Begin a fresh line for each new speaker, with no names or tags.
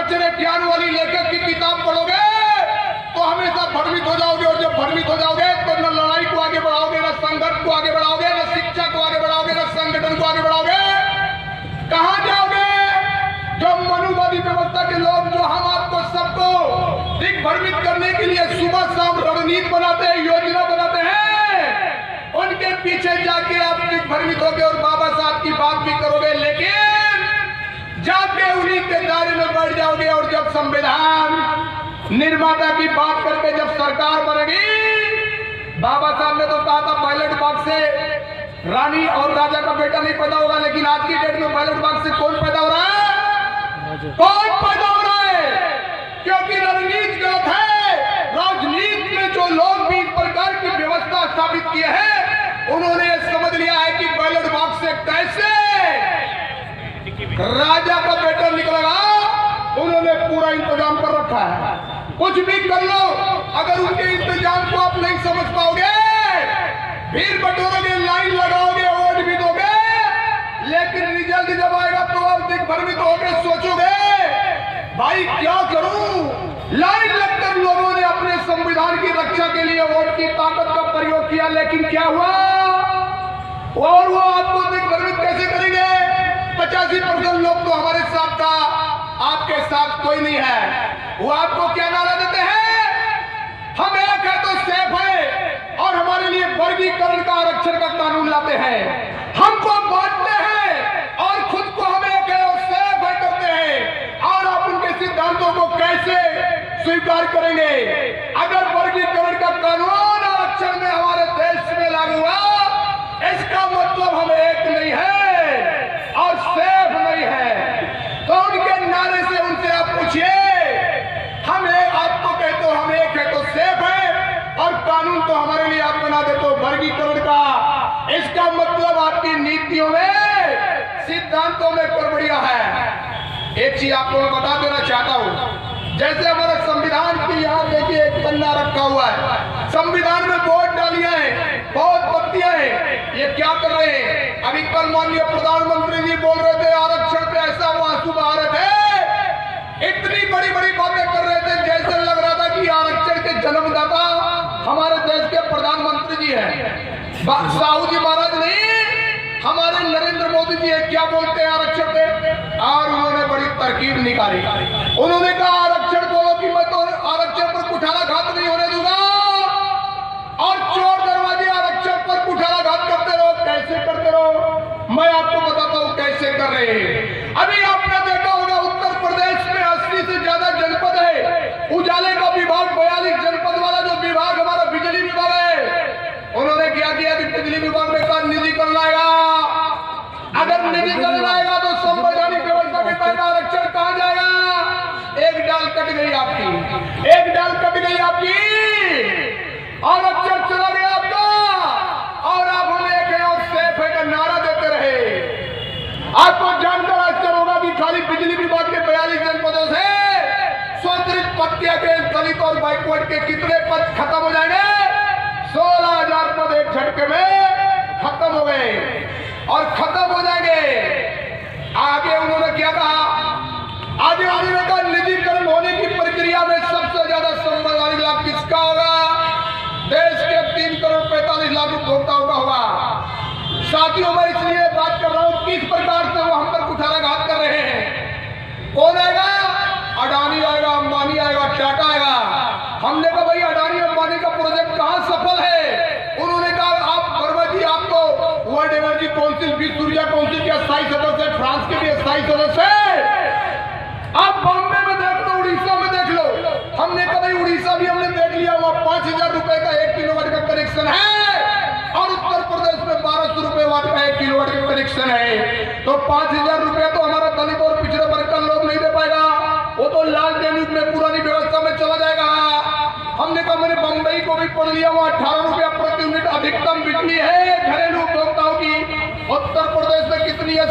कचरे ज्ञान वाली लेखक की किताब पढ़ोगे तो हमेशा भ्रमित हो जाओगे, और जब भ्रमित हो जाओगे तो न लड़ाई को आगे बढ़ाओगे, न संघर्ष को आगे बढ़ाओगे, न शिक्षा को आगे बढ़ाओगे, न संगठन को आगे बढ़ाओगे। कहां जाओगे? जो मनुवादी व्यवस्था के लोग, जो हम आपको सबको दिग्भ्रमित करने के लिए सुबह शाम रणनीति बनाते हैं, योजना बनाते हैं, उनके पीछे जाके आप दिग्भ्रमित होगे और बाबा साहब की बात भी करोगे, लेकिन जाके उन्हीं के दायरे में बैठ जाओगे। और जब संविधान निर्माता की बात करके जब सरकार बनेगी, बाबा साहब ने तो कहा था बैलेट बॉक्स से रानी और राजा का बेटा नहीं पैदा होगा, लेकिन आज की डेट में बैलेट बॉक्स से कौन पैदा हो रहा है? कौन पैदा हो रहा है? क्योंकि रणनीति गलत है। राजनीति में जो लोग भी इस प्रकार की व्यवस्था स्थापित किए हैं, उन्होंने समझ लिया है कि बैलेट बॉक्स से कैसे राजा का बेटा निकलेगा, उन्होंने पूरा इंतजाम कर रखा है। कुछ भी कर लो, अगर उनके इंतजाम को आप नहीं समझ पाओगे, भीड़ बटोरोगे, लाइन लगाओगे, वोट भी दोगे, लेकिन रिजल्ट जब आएगा तो आप दिग्भ्रमित होकर सोचोगे भाई क्या करूं। लाइन लगकर लोगों ने अपने संविधान की रक्षा के लिए वोट की ताकत का प्रयोग किया, लेकिन क्या हुआ? और वो आपको दिग्भ्रमित कैसे करेंगे? 85% लोग तो हमारे साथ था, आपके साथ कोई नहीं है। वो आपको क्या नारा देते हैं? हम एक है तो सेफ है, और हमारे लिए वर्गीकरण का, आरक्षण का कानून लाते हैं। हमको बांटते हैं और खुद को हम एक है और सेफ है करते हैं, और आप उनके सिद्धांतों को कैसे स्वीकार करेंगे? अगर वर्गीकरण का कानून आरक्षण में हमारे देश में लागू हुआ, इसका मतलब हम एक नहीं है और सेफ नहीं है। तो उनके नारे से उनसे आप पूछिए, हम एक, आपको कहते हो हम एक है तो सेफ है, और कानून तो हमारे लिए आप बना देते हो वर्गीकरण का। इसका मतलब आपकी नीतियों में, सिद्धांतों में गड़बड़ियां है। एक चीज आपको मैं बता देना चाहता हूं, जैसे हमारे संविधान की यहाँ देखिए एक पन्ना रखा हुआ है, संविधान में बहुत डालियां हैं, बहुत पत्तियां हैं। ये क्या कर रहे हैं? अभी कल माननीय प्रधानमंत्री जी बोल रहे थे आरक्षण पे ऐसा हुआ शुभ भारत है, इतनी बड़ी बड़ी बातें कर रहे थे, जैसे लग रहा था कि आरक्षण के जन्मदाता हमारे देश के प्रधानमंत्री जी हैं, साहू जी महाराज नहीं, हमारे नरेंद्र मोदी जी है। क्या बोलते हैं आरक्षण पे? और उन्होंने बड़ी तरकीब निकाली, उन्होंने कहा आरक्षण बोलो कि मैं तो आरक्षण पर कुठाराघात नहीं होने दूंगा, और चोर दरवाजे आरक्षण पर कुठाराघात करते रहो। कैसे करते रहो? मैं आपको बताता हूं कैसे कर रहे हैं। अभी आपने देखा होगा उत्तर प्रदेश में 80 से ज्यादा जनपद है, उजाले का विभाग 42 जनपद वाला जो विभाग हमारा बिजली विभाग है, उन्होंने क्या किया कि बिजली विभाग में का निजीकरण लाएगा। अगर निजीकरण लाएगा तो संवैधानिक व्यवस्था के तहत आरक्षण कहां जाएगा? एक डाल कट गई आपकी, एक डाल कट गई आपकी, आरक्षण चला गया आपका, और आप हम एक है और सेफ है का नारा देते रहे। आपको जानकर आश्चर्य होगा कि खाली बिजली विभाग के 42 जनपदों से स्वतंत्र पद के दलित और बैकवर्ड के कितने पद खत्म हो जाएंगे? 16,000 पद एक झटके में खत्म हो गए, और खत्म हो जाएंगे। आगे उन्होंने क्या कहा? आगे उन्होंने कहा निजीकरण होने की प्रक्रिया में सबसे ज्यादा संवैधानिक लाभ किसका होगा? देश के 3 करोड़ 45 लाख उपभोक्ताओं का होगा। साथियों, मैं इसलिए बात कर रहा हूं किस प्रकार से वो हम पर कुठाराघात कर रहे हैं। कौन आएगा? अडानी आएगा, अंबानी आएगा, टाटा आएगा। हमने कहा भाई अडानी अंबानी का प्रोजेक्ट कहां सफल है? उन्होंने कहा आप वर्मा जी, आपको वर्ल्ड एनर्जी काउंसिल, विश्व ऊर्जा काउंसिल के स्थायी सदस्य है, फ्रांस के भी स्थायी सदस्य है। आप बॉम्बे में देख लो, उड़ीसा में देख लो। हमने कहा भाई उड़ीसा भी हमने देख लिया, वहां 5,000 रुपए का 1 किलोवाट का कनेक्शन है, और उत्तर प्रदेश में 1200 रुपए वाट का 1 किलोवाट का कनेक्शन है। तो 5,000 रुपया तो हमारा दलित और पिछड़े वर्ग का लोग नहीं दे पाएगा, वो तो लाल युग में पुरानी व्यवस्था में चला जाएगा। हमने कहा मैंने बंबई को भी पढ़ लिया, वहां 18 रुपया प्रति यूनिट अधिकतम बिजली है घरेलू उपभोक्ताओं की। उत्तर प्रदेश में कितनी है?